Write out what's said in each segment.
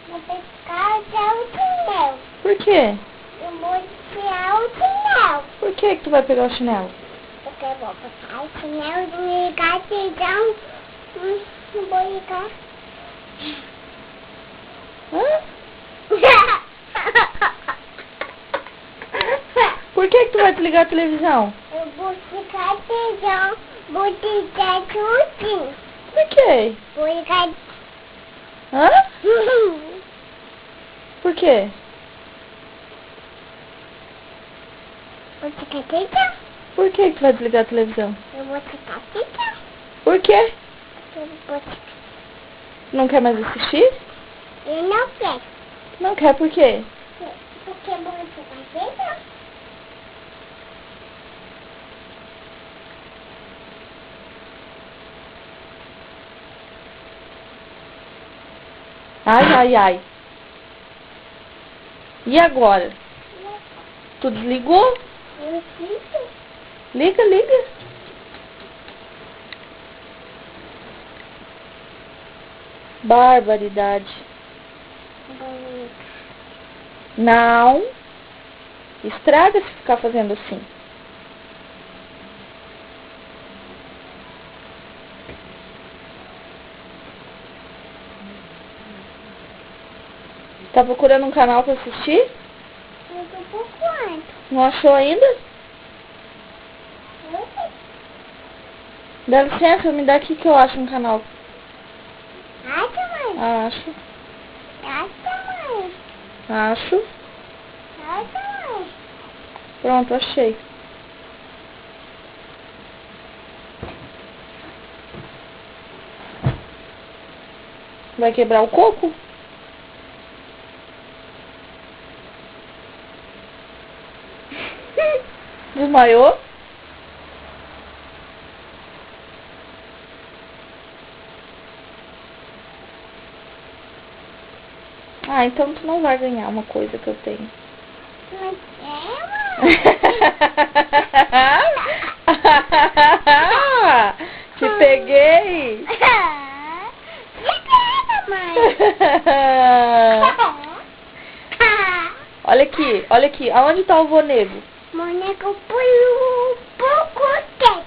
Vou pescar o chinelo. Por quê? Eu vou tirar o chinelo. Por que tu vai pegar o chinelo? Porque eu vou pegar o chinelo e me ligar, tirar um... Não vou ligar. Hã? Por que tu vai desligar a televisão? Eu vou ficar tirando, vou tirar tudinho. Por quê? Vou ligar... Hã? Por quê? Vou ficar tirando. Por que tu vai desligar a televisão? Eu vou ficar tirando. Por quê? Eu vou ficar... Não quer mais assistir? Eu não quero. Não quer por quê? Porque eu vou ficar tirando. Ai, ai, ai. E agora? Tu desligou? Eu fico. Liga, liga. Barbaridade. Não. Estraga se ficar fazendo assim. Tá procurando um canal pra assistir? Eu tô procurando. Não achou ainda? Dá licença, me dá aqui que eu acho um canal. Acha, mãe? Acho. Acha, mãe? Acho. Acha, mãe? Pronto, achei. Vai quebrar o coco? Desmaiou? Ah, então tu não vai ganhar uma coisa que eu tenho. Mas é, mãe? Te peguei! Obrigada, mãe. Olha aqui, aonde tá o vô nego? Boneco por pouco tempo.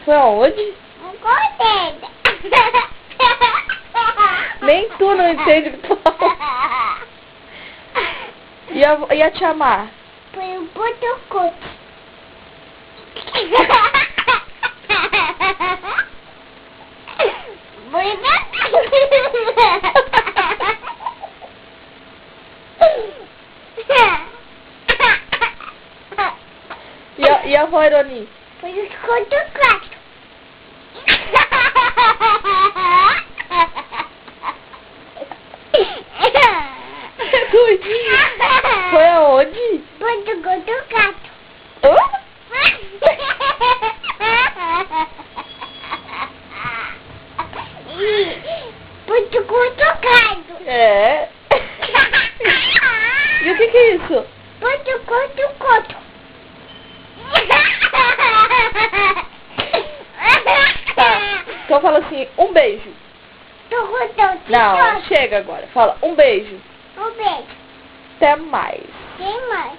Foi aonde? Um cordeiro. Nem tu não entende o que tu fala. E a tia Mar? Foi um potocote. E a avó Ironi? Foi um potocote. Doidinho. Foi aonde? Potocoto. Hã? Potocoto. É. E o que é isso? Potocoto. Tá. Então fala assim, um beijo. Não, chega agora. Fala, um beijo. Um beijo. Até mais. Tem mais.